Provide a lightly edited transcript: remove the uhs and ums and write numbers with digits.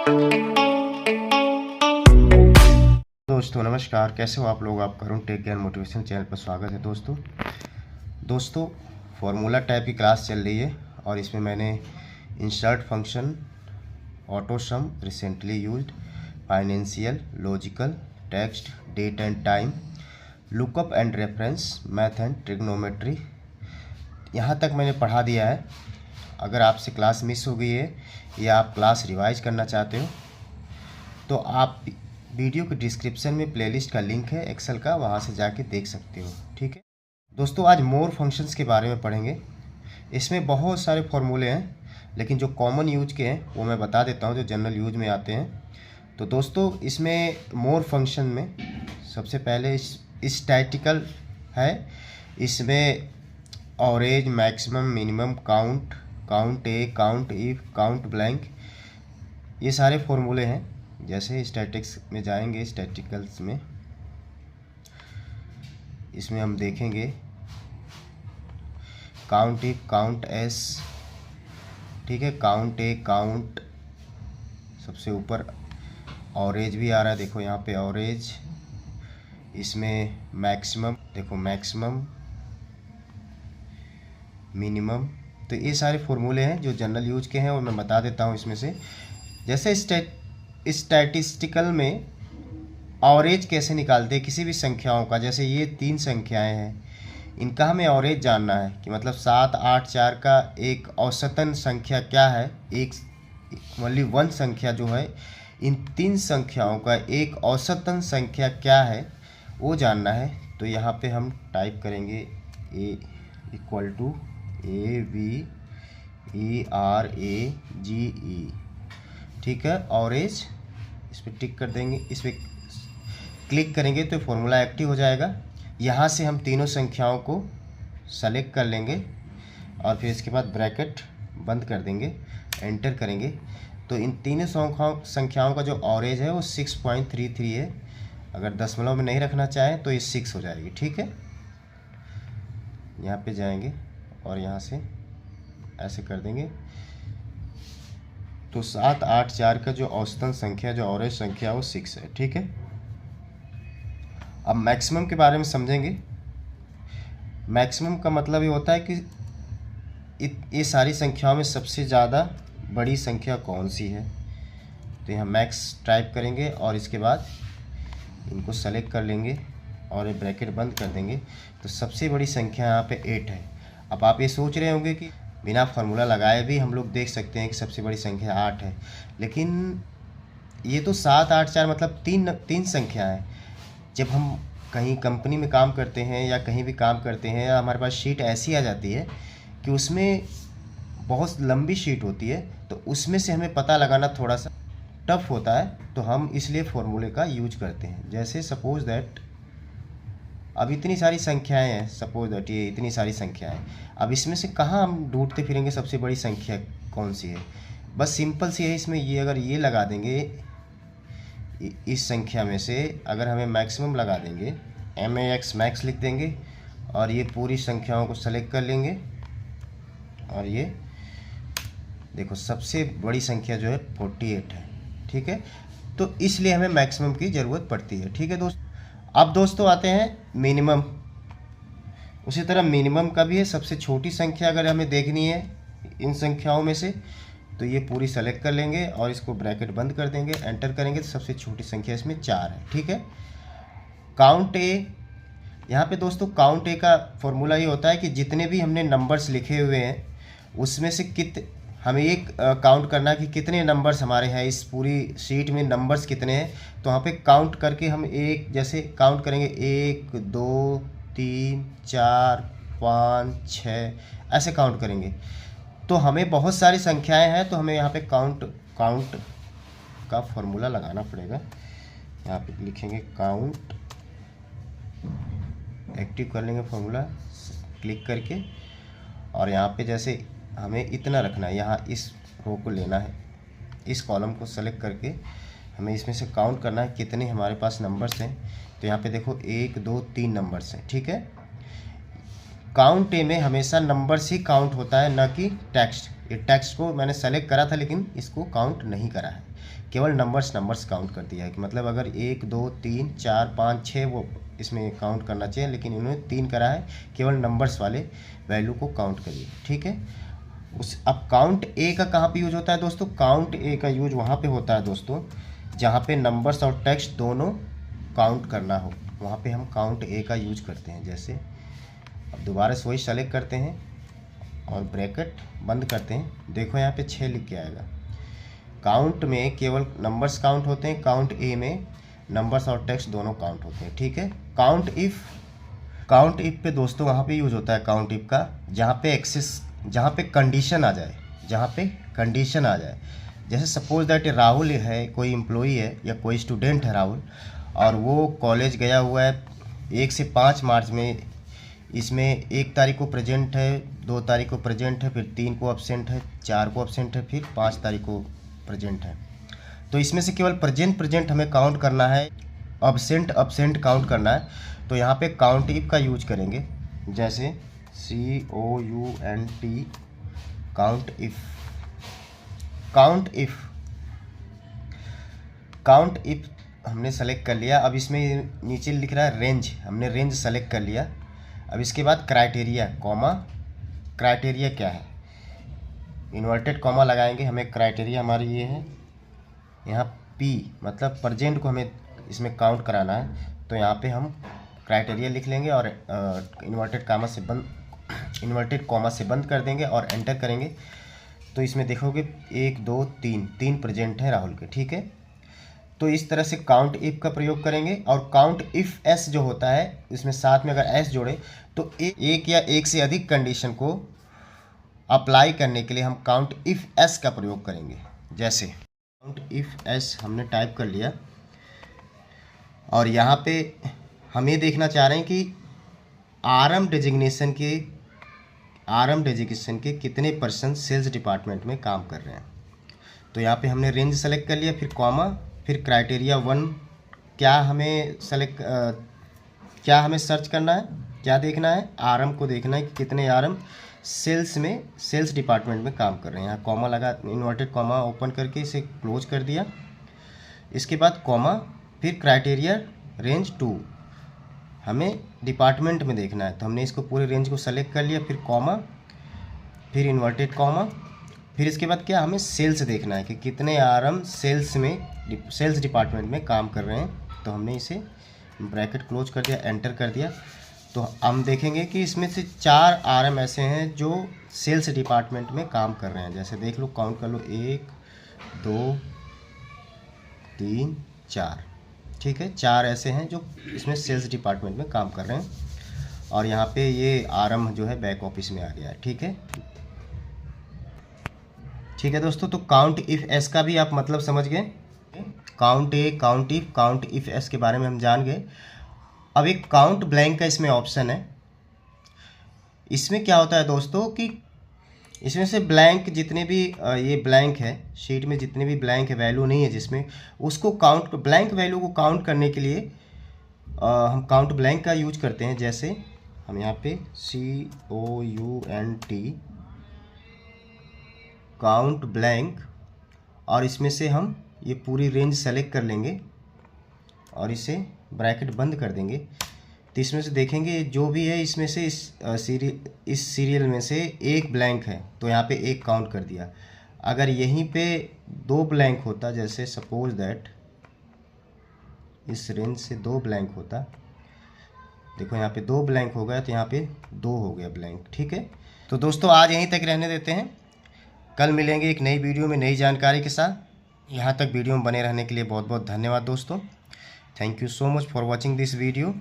दोस्तों नमस्कार, कैसे हो आप लोग। आपका अरुण टेक ज्ञान मोटिवेशन चैनल पर स्वागत है। दोस्तों फॉर्मूला टाइप की क्लास चल रही है और इसमें मैंने insert function, auto sum, recently used, financial, logical, text, date and time, lookup and reference, math and trigonometry, यहाँ तक मैंने पढ़ा दिया है। अगर आपसे क्लास मिस हो गई है या आप क्लास रिवाइज करना चाहते हो तो आप वीडियो के डिस्क्रिप्शन में प्लेलिस्ट का लिंक है एक्सेल का, वहाँ से जाके देख सकते हो। ठीक है दोस्तों, आज मोर फंक्शंस के बारे में पढ़ेंगे। इसमें बहुत सारे फॉर्मूले हैं, लेकिन जो कॉमन यूज के हैं वो मैं बता देता हूँ, जो जनरल यूज में आते हैं। तो दोस्तों इसमें मोर फंक्शन में सबसे पहले स्टैटिकल है। इसमें average, maximum, minimum, count, count A, count if, count blank, ये सारे फॉर्मूले हैं। जैसे स्टैटिक्स में जाएंगे, स्टैटिकल्स में इसमें हम देखेंगे काउंट इफ, काउंट एस, ठीक है, काउंट ए, काउंट, सबसे ऊपर ऑवरेज भी आ रहा है, देखो यहाँ पे ऑवरेज। इसमें मैक्सिमम, देखो मैक्सिमम, मिनिमम। तो ये सारे फॉर्मूले हैं जो जनरल यूज के हैं और मैं बता देता हूँ इसमें से। जैसे स्टैटिस्टिकल में ऑवरेज कैसे निकालते हैं किसी भी संख्याओं का। जैसे ये 3 संख्याएं हैं, इनका हमें ऑवरेज जानना है कि मतलब 7, 8, 4 का एक औसतन संख्या क्या है। एक ओनली वन संख्या जो है, इन 3 संख्याओं का एक औसतन संख्या क्या है वो जानना है। तो यहाँ पे हम टाइप करेंगे ए इक्वल टू AVERAGE, ठीक है, ऑवरेज। इस पर टिक कर देंगे, इस पर क्लिक करेंगे तो फॉर्मूला एक्टिव हो जाएगा। यहाँ से हम तीनों संख्याओं को सेलेक्ट कर लेंगे और फिर इसके बाद ब्रैकेट बंद कर देंगे, एंटर करेंगे। तो इन तीनों संख्याओं का जो ऑवरेज है वो 6.33 है। अगर दशमलव में नहीं रखना चाहें तो ये 6 हो जाएगी। ठीक है, यहाँ पे जाएंगे और यहाँ से ऐसे कर देंगे। तो 7, 8, 4 का जो औसतन संख्या, जो ऑवरेज संख्या वो 6 है। ठीक है, अब मैक्सिमम के बारे में समझेंगे। मैक्सिमम का मतलब ये होता है कि ये सारी संख्याओं में सबसे ज़्यादा बड़ी संख्या कौन सी है। तो यहाँ मैक्स टाइप करेंगे और इसके बाद इनको सेलेक्ट कर लेंगे और ये ब्रैकेट बंद कर देंगे। तो सबसे बड़ी संख्या यहाँ पे 8 है। अब आप ये सोच रहे होंगे कि बिना फार्मूला लगाए भी हम लोग देख सकते हैं कि सबसे बड़ी संख्या 8 है, लेकिन ये तो 7, 8, 4 मतलब तीन संख्या है। जब हम कहीं कंपनी में काम करते हैं या कहीं भी काम करते हैं, या हमारे पास शीट ऐसी आ जाती है कि उसमें बहुत लंबी शीट होती है, तो उसमें से हमें पता लगाना थोड़ा सा टफ होता है, तो हम इसलिए फॉर्मूले का यूज करते हैं। जैसे सपोज दैट अब इतनी सारी संख्याएं हैं, सपोज दैट ये इतनी सारी संख्याएं, अब इसमें से कहाँ हम ढूंढते फिरेंगे सबसे बड़ी संख्या कौन सी है। बस सिंपल सी है, इसमें ये अगर ये लगा देंगे, इस संख्या में से अगर हमें मैक्सिमम लगा देंगे, MAX मैक्स लिख देंगे और ये पूरी संख्याओं को सेलेक्ट कर लेंगे और ये देखो सबसे बड़ी संख्या जो है 48 है। ठीक है, तो इसलिए हमें मैक्सिमम की ज़रूरत पड़ती है। ठीक है दोस्तों, अब दोस्तों आते हैं मिनिमम। उसी तरह मिनिमम का भी है, सबसे छोटी संख्या अगर हमें देखनी है इन संख्याओं में से, तो ये पूरी सेलेक्ट कर लेंगे और इसको ब्रैकेट बंद कर देंगे, एंटर करेंगे तो सबसे छोटी संख्या इसमें 4 है। ठीक है, काउंट ए, यहाँ पे दोस्तों काउंट ए का फॉर्मूला ये होता है कि जितने भी हमने नंबर्स लिखे हुए हैं उसमें से हमें एक काउंट करना है कि कितने नंबर्स हमारे हैं, इस पूरी शीट में नंबर्स कितने हैं। तो वहाँ पे काउंट करके हम एक जैसे काउंट करेंगे, 1, 2, 3, 4, 5, 6 ऐसे काउंट करेंगे। तो हमें बहुत सारी संख्याएं हैं, तो हमें यहाँ पे काउंट का फॉर्मूला लगाना पड़ेगा। यहाँ पे लिखेंगे काउंट, एक्टिव कर लेंगे फॉर्मूला क्लिक करके, और यहाँ पे जैसे हमें इतना रखना है, यहाँ इस रो को लेना है, इस कॉलम को सेलेक्ट करके हमें इसमें से काउंट करना है कितने हमारे पास नंबर्स हैं। तो यहाँ पे देखो 1, 2, 3 नंबर्स हैं। ठीक है, काउंट ए में हमेशा नंबर्स ही काउंट होता है, न कि टेक्स्ट। ये टेक्स्ट को मैंने सेलेक्ट करा था लेकिन इसको काउंट नहीं करा है, केवल नंबर्स काउंट कर दिया है कि मतलब अगर 1 2 3 4 5 6 वो इसमें काउंट करना चाहिए, लेकिन इन्होंने 3 करा है, केवल नंबर्स वाले वैल्यू को काउंट करिए, ठीक है। अब काउंट ए का कहाँ पे यूज होता है दोस्तों? काउंट ए का यूज वहाँ पे होता है दोस्तों जहाँ पे नंबर्स और टेक्स्ट दोनों काउंट करना हो, वहाँ पे हम काउंट ए का यूज करते हैं। जैसे अब दोबारा से वही सेलेक्ट करते हैं और ब्रैकेट बंद करते हैं, देखो यहाँ पे 6 लिख के आएगा। काउंट में केवल नंबर्स काउंट होते हैं, काउंट ए में नंबर्स और टेक्स्ट दोनों काउंट होते हैं, ठीक है। काउंट इफ पे दोस्तों वहाँ पे यूज होता है काउंट इफ का जहाँ पे कंडीशन आ जाए, जैसे सपोज दैट राहुल है, कोई एम्प्लॉई है या कोई स्टूडेंट है राहुल, और वो कॉलेज गया हुआ है 1 से 5 मार्च में, इसमें 1 तारीख को प्रेजेंट है, 2 तारीख को प्रेजेंट है, फिर 3 को अब्सेंट है, 4 को अब्सेंट है, फिर 5 तारीख को प्रेजेंट है। तो इसमें से केवल प्रेजेंट हमें काउंट करना है, अब्सेंट काउंट करना है। तो यहाँ पे काउंट इफ का यूज करेंगे, जैसे COUNT काउंट इफ हमने सेलेक्ट कर लिया। अब इसमें नीचे लिख रहा है रेंज, हमने रेंज सेलेक्ट कर लिया। अब इसके बाद क्राइटेरिया क्या है, इन्वर्टेड कॉमा लगाएंगे, हमें क्राइटेरिया हमारी ये है, यहाँ P मतलब प्रेजेंट को हमें इसमें काउंट कराना है, तो यहाँ पे हम क्राइटेरिया लिख लेंगे और इन्वर्टेड कॉमा से बंद कर देंगे और एंटर करेंगे। तो इसमें देखोगे 1 2 3 प्रेजेंट है राहुल के, ठीक है। तो इस तरह से काउंट इफ का प्रयोग करेंगे। और काउंट इफ एस जो होता है, इसमें साथ में अगर एस जोड़े तो एक या एक से अधिक कंडीशन को अप्लाई करने के लिए हम काउंट इफ एस का प्रयोग करेंगे। जैसे काउंट इफ एस हमने टाइप कर लिया और यहाँ पे हम ये देखना चाह रहे हैं कि आरएम डेजिग्नेशन के कितने परसेंट सेल्स डिपार्टमेंट में काम कर रहे हैं। तो यहाँ पे हमने रेंज सेलेक्ट कर लिया, फिर कॉमा, फिर क्राइटेरिया 1 क्या हमें सर्च करना है, क्या देखना है, आरएम को देखना है कि कितने आरएम सेल्स डिपार्टमेंट में काम कर रहे हैं। यहाँ कॉमा लगा, इन्वर्टेड कॉमा ओपन करके इसे क्लोज कर दिया। इसके बाद कॉमा, फिर क्राइटेरिया रेंज 2 हमें डिपार्टमेंट में देखना है, तो हमने इसको पूरे रेंज को सेलेक्ट कर लिया, फिर कॉमा, फिर इन्वर्टेड कॉमा, फिर इसके बाद क्या हमें सेल्स देखना है कि कितने आरएम सेल्स डिपार्टमेंट में काम कर रहे हैं। तो हमने इसे ब्रैकेट क्लोज कर दिया, एंटर कर दिया। तो हम देखेंगे कि इसमें से 4 आरएम ऐसे हैं जो सेल्स डिपार्टमेंट में काम कर रहे हैं। जैसे देख लो, काउंट कर लो, 1 2 3 4, ठीक है। 4 ऐसे हैं जो इसमें सेल्स डिपार्टमेंट में काम कर रहे हैं। और यहाँ पे ये आरएम जो है बैक ऑफिस में आ गया है, ठीक है दोस्तों। तो काउंट इफ एस का भी आप मतलब समझ गए। Count A, count if S के बारे में हम जान गए। अब एक काउंट ब्लैंक का इसमें ऑप्शन है। इसमें क्या होता है दोस्तों कि इसमें से ब्लैंक जितने भी ये ब्लैंक है, शीट में जितने भी ब्लैंक है, वैल्यू नहीं है जिसमें, उसको ब्लैंक वैल्यू को काउंट करने के लिए हम काउंट ब्लैंक का यूज करते हैं। जैसे हम यहाँ पे COUNT काउंट ब्लैंक, और इसमें से हम ये पूरी रेंज सेलेक्ट कर लेंगे और इसे ब्रैकेट बंद कर देंगे। तो इसमें से देखेंगे जो भी है, इसमें से इस सीरियल में से एक ब्लैंक है, तो यहाँ पे एक काउंट कर दिया। अगर यहीं पे 2 ब्लैंक होता, जैसे सपोज दैट इस रेंज से 2 ब्लैंक होता, देखो यहाँ पे 2 ब्लैंक हो गया, तो यहाँ पे 2 हो गया ब्लैंक, ठीक है। तो दोस्तों आज यहीं तक रहने देते हैं, कल मिलेंगे एक नई वीडियो में नई जानकारी के साथ। यहाँ तक वीडियो में बने रहने के लिए बहुत बहुत धन्यवाद दोस्तों। Thank you so much for watching this video.